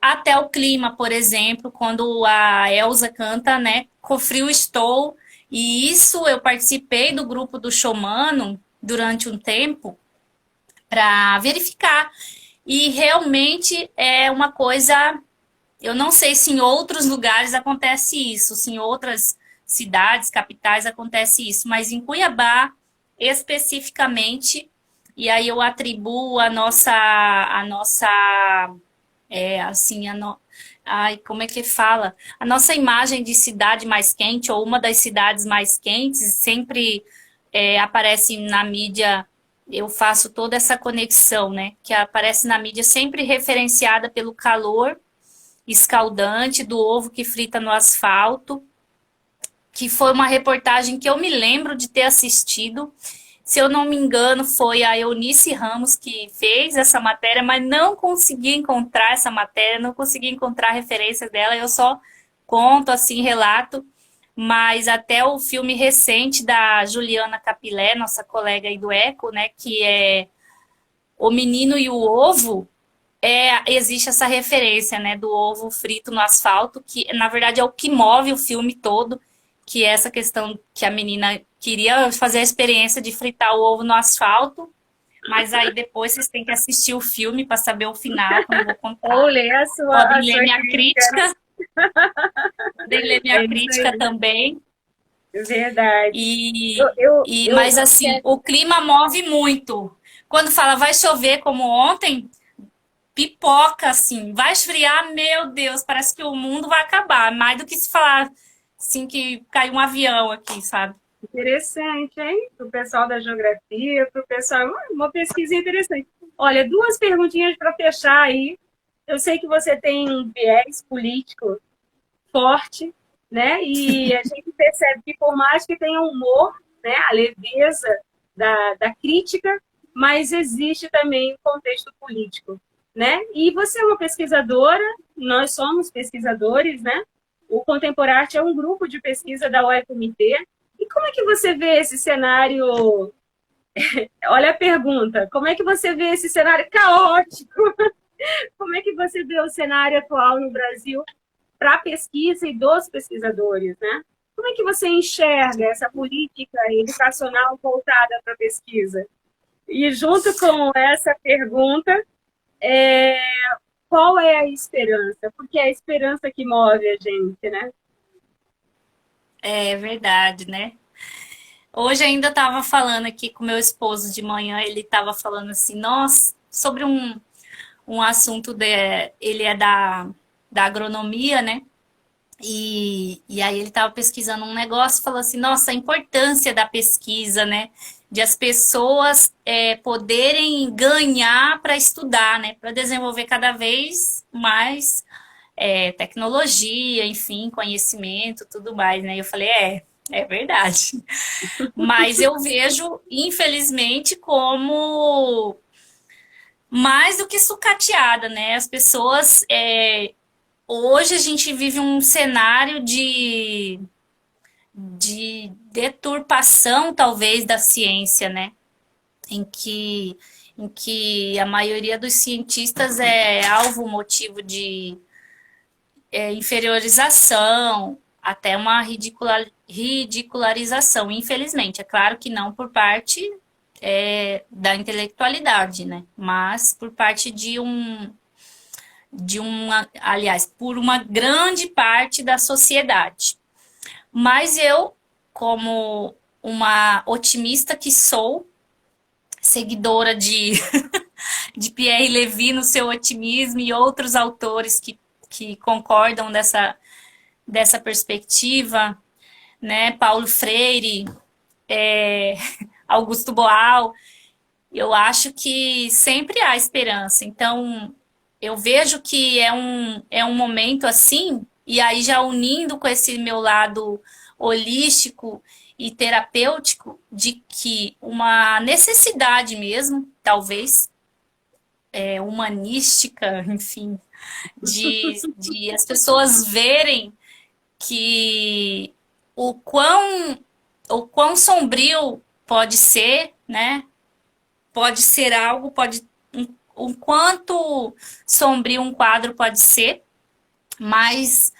até o clima, por exemplo, quando a Elsa canta, né, Com frio estou, e isso eu participei do grupo do Showmano durante um tempo para verificar. E realmente é uma coisa, eu não sei se em outros lugares acontece isso, se em outras cidades, capitais acontece isso, mas em Cuiabá especificamente, e aí eu atribuo assim, ai, como é que fala? A nossa imagem de cidade mais quente, ou uma das cidades mais quentes, sempre aparece na mídia. Eu faço toda essa conexão, né? Que aparece na mídia sempre referenciada pelo calor escaldante do ovo que frita no asfalto, que foi uma reportagem que eu me lembro de ter assistido. Se eu não me engano, foi a Eunice Ramos que fez essa matéria, mas não consegui encontrar essa matéria, não consegui encontrar referências dela, eu só conto assim, relato, mas até o filme recente da Juliana Capilé, nossa colega aí do Eco, né, que é O Menino e o Ovo, existe essa referência, né, do ovo frito no asfalto, que na verdade é o que move o filme todo, que é essa questão que a menina queria fazer a experiência de fritar o ovo no asfalto, mas aí depois vocês têm que assistir o filme para saber o final, que eu não vou Ou contar. ler Podem a ler sua minha crítica. crítica, podem ler É minha isso crítica aí. também. Verdade. Eu, E, eu, eu, mas eu assim, quero. o clima move muito. Quando fala vai chover como ontem, pipoca, assim, vai esfriar, meu Deus, parece que o mundo vai acabar. Mais do que se falar, assim, que caiu um avião aqui, sabe? Interessante, hein? Para o pessoal da geografia, para o pessoal. Uma pesquisa interessante. Olha, duas perguntinhas para fechar aí. Eu sei que você tem um viés político forte, né? E a gente percebe que, por mais que tenha humor, né, a leveza da crítica, mas existe também um contexto político, né? E você é uma pesquisadora, nós somos pesquisadores, né? O Contemporarte é um grupo de pesquisa da UFMT. E como é que você vê esse cenário? Olha a pergunta: como é que você vê esse cenário caótico? Como é que você vê o cenário atual no Brasil para a pesquisa e dos pesquisadores, né? Como é que você enxerga essa política educacional voltada para a pesquisa? E junto com essa pergunta, é, qual é a esperança? Porque é a esperança que move a gente, né? É verdade, né? Hoje ainda estava falando aqui com meu esposo de manhã, ele estava falando assim, nossa, sobre um assunto, ele é da agronomia, né? E aí ele estava pesquisando um negócio e falou assim, nossa, a importância da pesquisa, né? De as pessoas poderem ganhar para estudar, né? Para desenvolver cada vez mais tecnologia, enfim, conhecimento, tudo mais, né? Eu falei, é verdade. Mas eu vejo, infelizmente, como mais do que sucateada, né? As pessoas hoje a gente vive um cenário de deturpação, talvez, da ciência, né? Em que, em que a maioria dos cientistas é alvo, motivo de inferiorização, até uma ridicularização, infelizmente. É claro que não por parte da intelectualidade, né? Mas por parte aliás, por uma grande parte da sociedade. Mas eu, como uma otimista que sou, seguidora de Pierre Levy no seu otimismo e outros autores que concordam dessa perspectiva, né? Paulo Freire, Augusto Boal, eu acho que sempre há esperança. Então, eu vejo que é um momento assim, e aí já unindo com esse meu lado holístico e terapêutico, de que uma necessidade mesmo, talvez, humanística, enfim, de as pessoas verem que o quão, o quão sombrio pode ser, né? Pode ser algo, pode o quanto sombrio um quadro pode ser, mas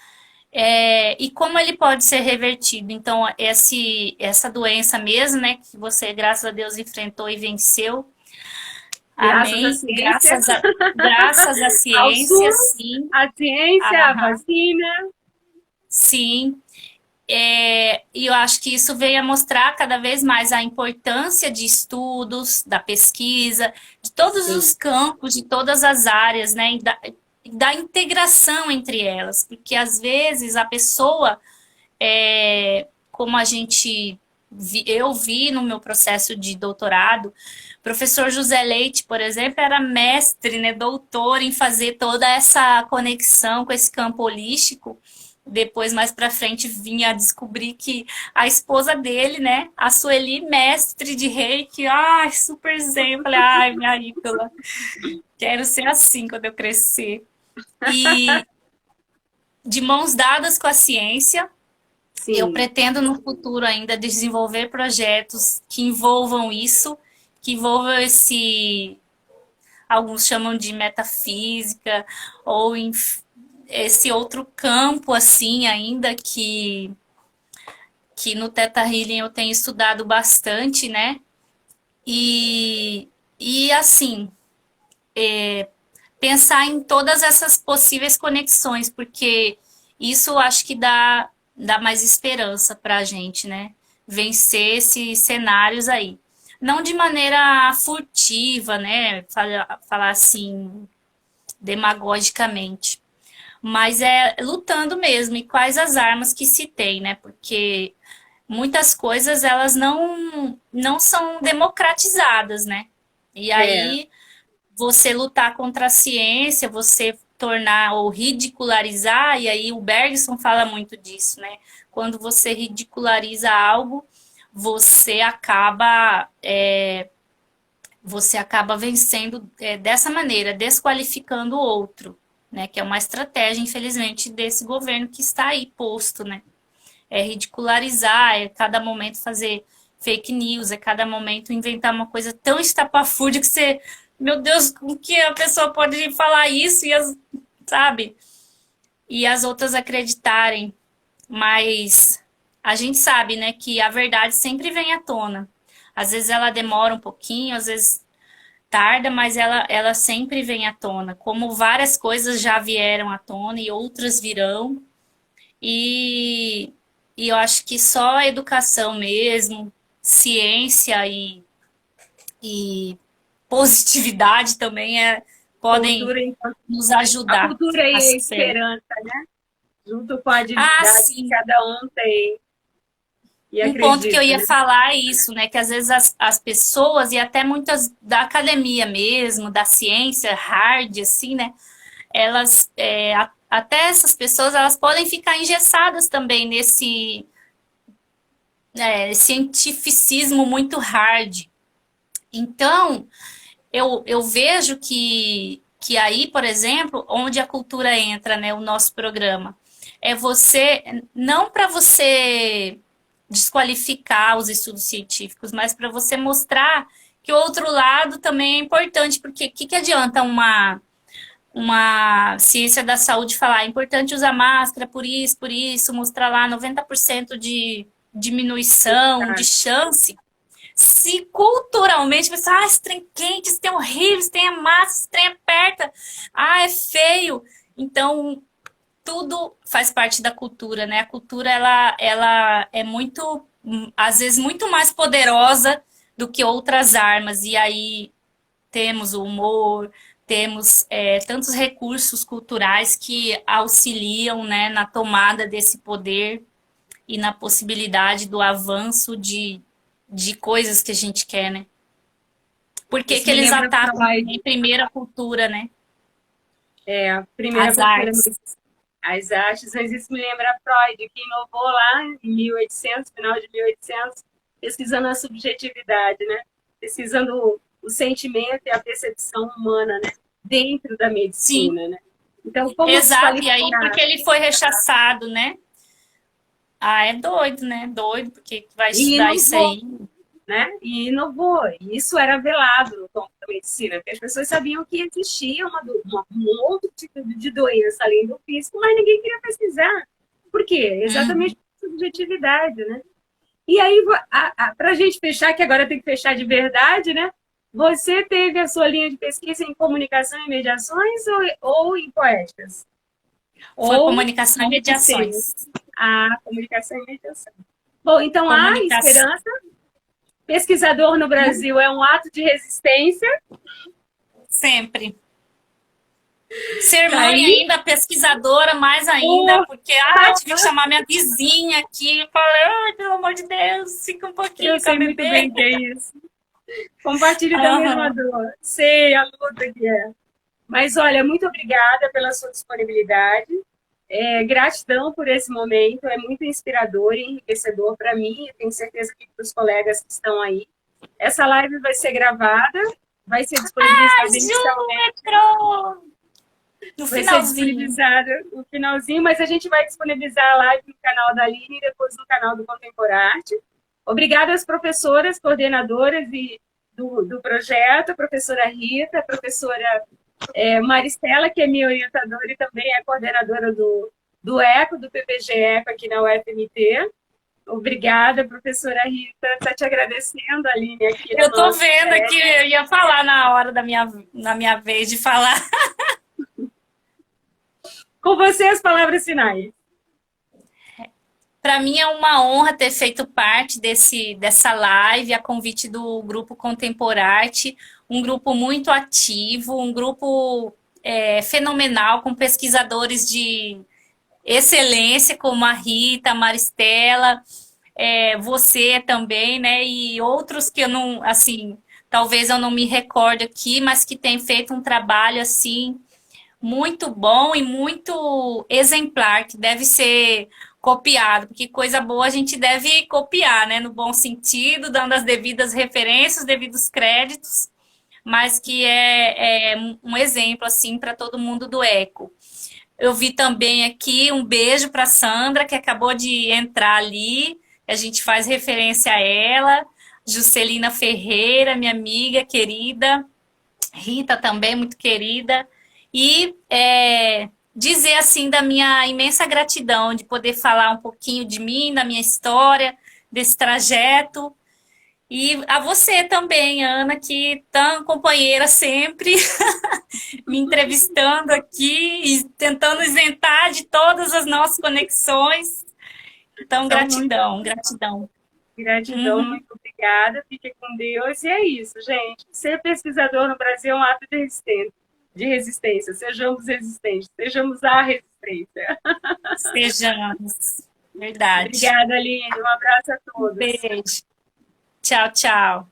e como ele pode ser revertido. Então, essa doença mesmo, né, que você, graças a Deus, enfrentou e venceu. Graças à Amém. ciência, Graças à ao ciência, SUS, sim. à ciência, à Aham, vacina. sim. E eu acho que isso veio a mostrar cada vez mais a importância de estudos, da pesquisa, de todos Sim, os campos, de todas as áreas, né? E da integração entre elas. Porque às vezes a pessoa, como a gente eu vi no meu processo de doutorado, o professor José Leite, por exemplo, era mestre, né, doutor em fazer toda essa conexão com esse campo holístico. Depois, mais pra frente, vinha a descobrir que a esposa dele, né, a Sueli, mestre de reiki, ai, super exemplo, ai, minha ídola, quero ser assim quando eu crescer. E de mãos dadas com a ciência, eu sim, pretendo no futuro ainda desenvolver projetos que envolvam isso, que envolvam alguns chamam de metafísica, ou esse outro campo assim ainda que no Theta Healing eu tenho estudado bastante, né? E assim, pensar em todas essas possíveis conexões, porque isso eu acho que dá mais esperança para a gente, né? Vencer esses cenários aí. Não de maneira furtiva, né? Falar assim, demagogicamente. Mas é lutando mesmo. E quais as armas que se tem, né? Porque muitas coisas elas não são democratizadas, né? E é, aí você lutar contra a ciência, você tornar ou ridicularizar, e aí o Bergson fala muito disso, né? Quando você ridiculariza algo, você acaba vencendo dessa maneira, desqualificando o outro, né? Que é uma estratégia, infelizmente, desse governo que está aí posto, né? É ridicularizar, é cada momento fazer fake news, é cada momento inventar uma coisa tão estapafúrdia que você, meu Deus, como que a pessoa pode falar isso sabe? E as outras acreditarem. Mas a gente sabe, né, que a verdade sempre vem à tona. Às vezes ela demora um pouquinho, às vezes tarda, mas ela sempre vem à tona. Como várias coisas já vieram à tona e outras virão. E, e eu acho que só a educação mesmo, ciência e positividade também podem cultura, enquanto- nos a ajudar cultura e a a superar. esperança, junto com a Ah, divindade que sim. cada um tem e Um ponto que eu acredita, ia né? falar é isso, né? Que às vezes as pessoas, e até muitas da academia mesmo, da ciência hard, assim, né? Elas, até essas pessoas, elas podem ficar engessadas também nesse cientificismo muito hard. Então, eu vejo que aí, por exemplo, onde a cultura entra, né, o nosso programa, é não para você desqualificar os estudos científicos, mas para você mostrar que o outro lado também é importante, porque o que adianta uma ciência da saúde falar é importante usar máscara por isso, mostrar lá 90% de diminuição de chance, se culturalmente você fala, esse trem quente, esse trem horrível, esse trem é massa, esse trem aperta, é feio. Então, tudo faz parte da cultura, né? A cultura, ela é muito, às vezes, muito mais poderosa do que outras armas. E aí temos o humor, temos tantos recursos culturais que auxiliam, né, na tomada desse poder e na possibilidade do avanço de coisas que a gente quer, né? Por que Isso que me eles lembra atacam Freud, também primeiro a cultura, né? a primeira As cultura, artes. as artes, mas isso me lembra Freud, que inovou lá em 1800, final de 1800, pesquisando a subjetividade, né? Pesquisando o sentimento e a percepção humana, né? Dentro da Sim, medicina, né? Então, como exato. E aí, porque desqualificar? ele foi rechaçado, né? É doido, né? Doido, porque vai E estudar isso inovou, aí. né? E inovou. E isso era velado no campo da medicina, porque as pessoas sabiam que existia um outro tipo de doença além do físico, mas ninguém queria pesquisar. Por quê? Exatamente Uhum. por subjetividade, né? E aí, para a gente fechar, que agora tem que fechar de verdade, né? Você teve a sua linha de pesquisa em comunicação e mediações ou em poéticas? Foi Ou comunicação e não sei. mediações. A comunicação e mediação. Bom, então há Comunicação, esperança. Pesquisador no Brasil é um ato de resistência. sempre. Ser Tá mãe aí. ainda, pesquisadora mais ainda, Oh, porque tive que chamar minha vizinha aqui. Eu falei, ai, pelo amor de Deus, fica um eu pouquinho com a sei muito bebê. bem que é isso. Compartilho da mesma Aham. dor. Sei a luta que é. Mas olha, muito obrigada pela sua disponibilidade. Gratidão por esse momento. É muito inspirador e enriquecedor para mim e tenho certeza que para os colegas que estão aí. Essa live vai ser gravada, vai ser A disponibilizada Ju inicialmente. entrou no Vai ser finalzinho. disponibilizada no finalzinho, mas a gente vai disponibilizar a live no canal da Aline e depois no canal do Contemporarte. Obrigada às professoras, coordenadoras do projeto, a professora Rita, a professora Maristela, que é minha orientadora e também é coordenadora do ECO, do PPG ECO aqui na UFMT. Obrigada, professora Rita. Está te agradecendo, Aline, aqui na Eu tô nossa vendo aqui, série. eu ia falar na hora na minha vez de falar. Com você, as palavras finais. Para mim é uma honra ter feito parte dessa live, a convite do Grupo Contemporarte, um grupo muito ativo, um grupo fenomenal, com pesquisadores de excelência, como a Rita, a Maristela, você também, né? E outros que eu não, assim, talvez eu não me recorde aqui, mas que têm feito um trabalho, assim, muito bom e muito exemplar, que deve ser copiado, porque coisa boa a gente deve copiar, né? No bom sentido, dando as devidas referências, os devidos créditos, mas que é um exemplo, assim, para todo mundo do eco. Eu vi também aqui um beijo para Sandra, que acabou de entrar ali, a gente faz referência a ela, Juscelina Ferreira, minha amiga querida, Rita também, muito querida, e dizer assim da minha imensa gratidão de poder falar um pouquinho de mim, da minha história, desse trajeto, e a você também, Ana, que tão companheira sempre, me entrevistando aqui e tentando isentar de todas as nossas conexões. Então, São muito gratidão, gratidão. gratidão, Uhum. muito obrigada. Fique com Deus. E é isso, gente. Ser pesquisador no Brasil é um ato de resistência. De resistência. Sejamos resistentes. Sejamos a resistência. Sejamos. Verdade. Obrigada, Aline. Um abraço a Um todos. beijo. Tchau, tchau.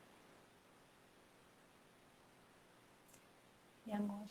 E agora?